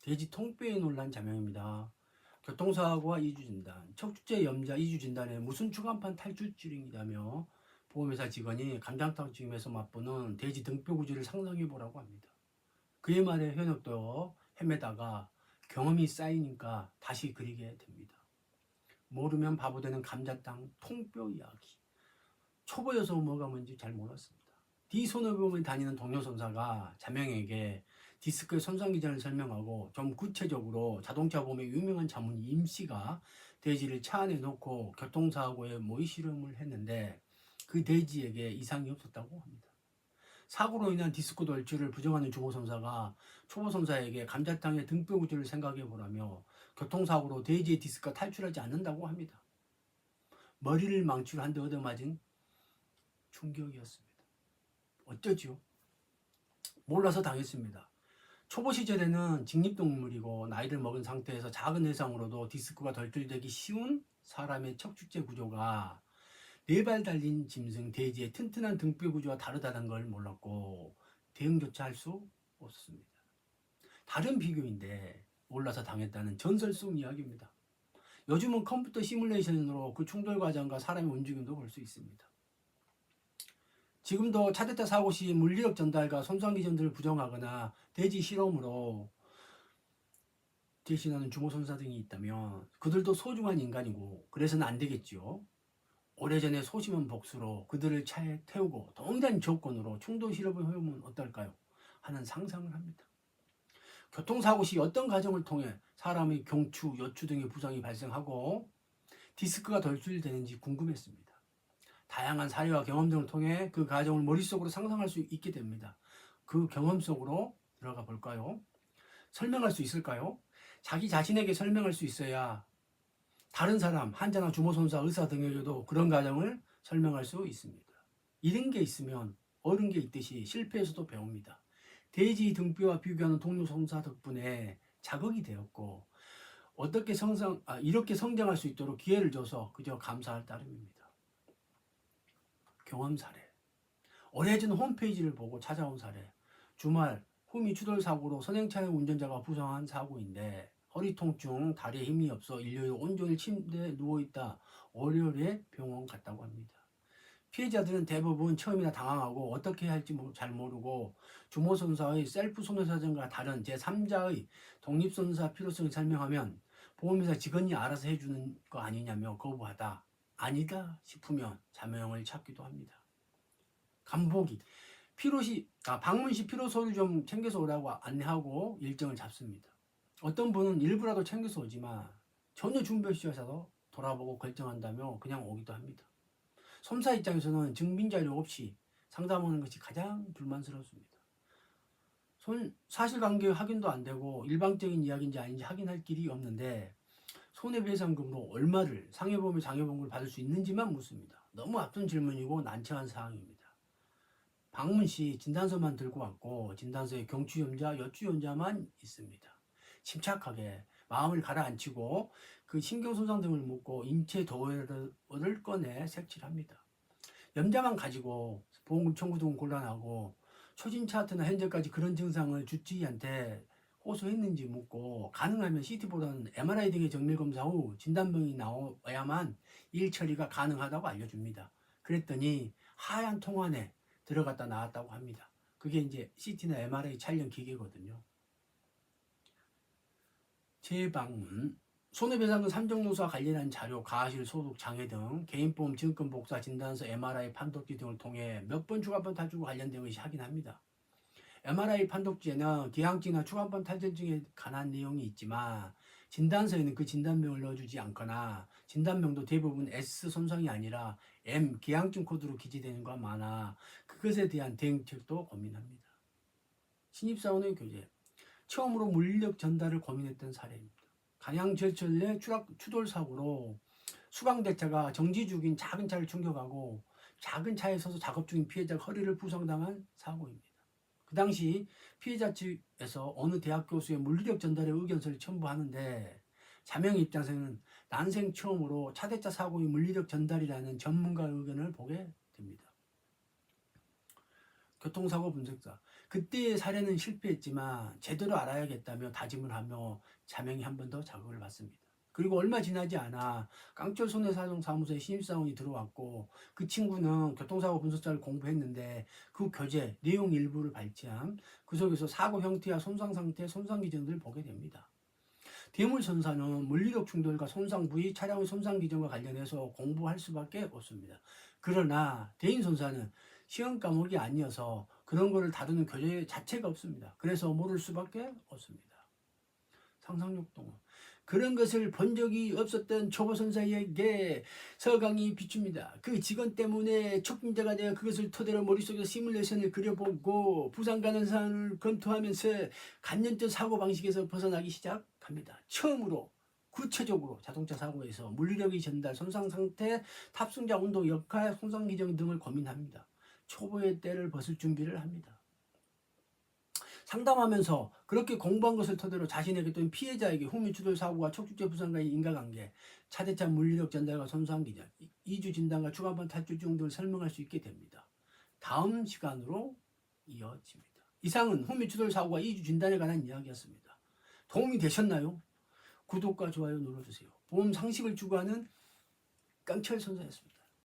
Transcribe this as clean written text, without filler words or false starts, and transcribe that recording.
돼지 통뼈에 놀란 자명입니다. 교통사고와 이주진단, 척추제 염자 이주진단에 무슨 추간판 탈출증이라며 보험회사 직원이 감장탕증에서 맛보는 돼지 등뼈 구조를 상상해보라고 합니다. 그의 말에 현역도 헤매다가 경험이 쌓이니까 다시 그리게 됩니다. 모르면 바보 되는 감자탕 통뼈 이야기. 초보여서 뭐가 뭔지 잘 몰랐습니다. 디손해보험에 다니는 동료 선사가 자명에게 디스크의 손상 기전을 설명하고 좀 구체적으로 자동차 보험의 유명한 자문의 임씨가 돼지를 차 안에 놓고 교통사고에 모의 실험을 했는데 그 돼지에게 이상이 없었다고 합니다. 사고로 인한 디스크 돌출을 부정하는 주보선사가 초보선사에게 감자탕의 등뼈 구조를 생각해 보라며 교통사고로 돼지의 디스크가 탈출하지 않는다고 합니다. 머리를 망치로 한 대 얻어맞은 충격이었습니다. 어쩌지요? 몰라서 당했습니다. 초보 시절에는 직립동물이고 나이를 먹은 상태에서 작은 해상으로도 디스크가 덜출되기 쉬운 사람의 척추체 구조가 4발 달린 짐승 돼지의 튼튼한 등뼈 구조와 다르다는 걸 몰랐고 대응조차 할 수 없었습니다. 다른 비교인데 몰라서 당했다는 전설 속 이야기입니다. 요즘은 컴퓨터 시뮬레이션으로 그 충돌 과정과 사람의 움직임도 볼 수 있습니다. 지금도 차대차 사고 시 물리력 전달과 손상 기전들을 부정하거나 돼지 실험으로 대신하는 주모선사 등이 있다면 그들도 소중한 인간이고 그래서는 안 되겠지요. 오래전에 소심한 복수로 그들을 차에 태우고 동일한 조건으로 충돌 실험을 해보면 어떨까요? 하는 상상을 합니다. 교통사고 시 어떤 과정을 통해 사람의 경추, 여추 등의 부상이 발생하고 디스크가 돌출되는지 궁금했습니다. 다양한 사례와 경험 등을 통해 그 과정을 머릿속으로 상상할 수 있게 됩니다. 그 경험 속으로 들어가 볼까요? 설명할 수 있을까요? 자기 자신에게 설명할 수 있어야 다른 사람, 환자나 주모선사, 의사 등에게도 그런 과정을 설명할 수 있습니다. 잃은 게 있으면 얻은 게 있듯이 실패에서도 배웁니다. 돼지 등뼈와 비교하는 동료 선사 덕분에 자극이 되었고 이렇게 성장할 수 있도록 기회를 줘서 그저 감사할 따름입니다. 경험 사례. 오래전 홈페이지를 보고 찾아온 사례. 주말 후미 추돌 사고로 선행차의 운전자가 부상한 사고인데 허리 통증, 다리에 힘이 없어 일요일 온종일 침대에 누워있다 월요일에 병원 갔다고 합니다. 피해자들은 대부분 처음이나 당황하고 어떻게 해야 할지 잘 모르고 주모선사의 셀프 손해사정과 다른 제3자의 독립선사 필요성을 설명하면 보험회사 직원이 알아서 해주는 거 아니냐며 거부하다. 아니다 싶으면 자명을 찾기도 합니다. 간보기. 방문 시 필요 서류 좀 챙겨서 오라고 안내하고 일정을 잡습니다. 어떤 분은 일부라도 챙겨서 오지만 전혀 준비 없이 와서 돌아보고 결정한다며 그냥 오기도 합니다. 손사 입장에서는 증빙자료 없이 상담하는 것이 가장 불만스럽습니다. 사실관계 확인도 안 되고 일방적인 이야기인지 아닌지 확인할 길이 없는데 손해배상금으로 얼마를 상해보험의 장해보험을 받을 수 있는지만 묻습니다. 너무 앞선 질문이고 난처한 사항입니다. 방문 시 진단서만 들고 왔고 진단서에 경추염자, 여추염자만 있습니다. 침착하게 마음을 가라앉히고 그 신경손상 등을 묻고 인체 도어를 꺼내 색칠합니다. 염자만 가지고 보험금 청구 등은 곤란하고 초진 차트나 현재까지 그런 증상을 주치의한테 호소했는지 묻고 가능하면 CT보다는 MRI 등의 정밀검사 후 진단명이 나와야만 일 처리가 가능하다고 알려줍니다. 그랬더니 하얀 통 안에 들어갔다 나왔다고 합니다. 그게 이제 CT나 MRI 촬영 기계거든요. 재방문. 손해배상금 산정노수와 관련한 자료, 가실, 소득, 장애 등 개인보험, 증권, 복사, 진단서, MRI, 판독지 등을 통해 몇 번 추가번 탈출과 관련된 것이 확인합니다. MRI 판독지에는 기항증이나 추가번 탈출증에 관한 내용이 있지만 진단서에는 그 진단명을 넣어주지 않거나 진단명도 대부분 S 손상이 아니라 M 기항증 코드로 기재되는 거 많아 그것에 대한 대응책도 고민합니다. 신입사원의 교재. 처음으로 물리력 전달을 고민했던 사례입니다. 간양철철 내 추돌 사고로 수강대차가 정지 중인 작은 차를 충격하고 작은 차에 서서 작업 중인 피해자가 허리를 부상당한 사고입니다. 그 당시 피해자 측에서 어느 대학 교수의 물리력 전달의 의견서를 첨부하는데 자명 입장에서는 난생 처음으로 차대차 사고의 물리력 전달이라는 전문가 의견을 보게 됩니다. 교통사고 분석사. 그때의 사례는 실패했지만 제대로 알아야겠다며 다짐을 하며 자명이 한 번 더 자극을 받습니다. 그리고 얼마 지나지 않아 깡철 손해사정사무소에 신입사원이 들어왔고 그 친구는 교통사고 분석자를 공부했는데 그 교재 내용 일부를 발췌함 그 속에서 사고 형태와 손상 상태, 손상 기준들을 보게 됩니다. 대물선사는 물리력 충돌과 손상 부위, 차량의 손상 기준과 관련해서 공부할 수밖에 없습니다. 그러나 대인선사는 시험 과목이 아니어서 그런 거를 다루는 교재 자체가 없습니다. 그래서 모를 수밖에 없습니다. 상상력동은 그런 것을 본 적이 없었던 초보선사에게 서강이 비춥니다. 그 직원 때문에 촉진자가 되어 그것을 토대로 머릿속에 시뮬레이션을 그려보고 부상 가능성을 검토하면서 간접적 사고방식에서 벗어나기 시작합니다. 처음으로 구체적으로 자동차 사고에서 물리력의 전달, 손상 상태, 탑승자 온도, 역할, 손상 기정 등을 고민합니다. 초보의 때를 벗을 준비를 합니다. 상담하면서 그렇게 공부한 것을 토대로 자신에게 또는 피해자에게 후미추돌 사고와 척추죄 부상과의 인과관계, 차대차 물리력 전달과 손상 기전, 이주 진단과 추가반 탈출증 등을 설명할 수 있게 됩니다. 다음 시간으로 이어집니다. 이상은 후미추돌 사고와 이주 진단에 관한 이야기였습니다. 도움이 되셨나요? 구독과 좋아요 눌러주세요. 보험 상식을 추구하는 깡철 선사였습니다.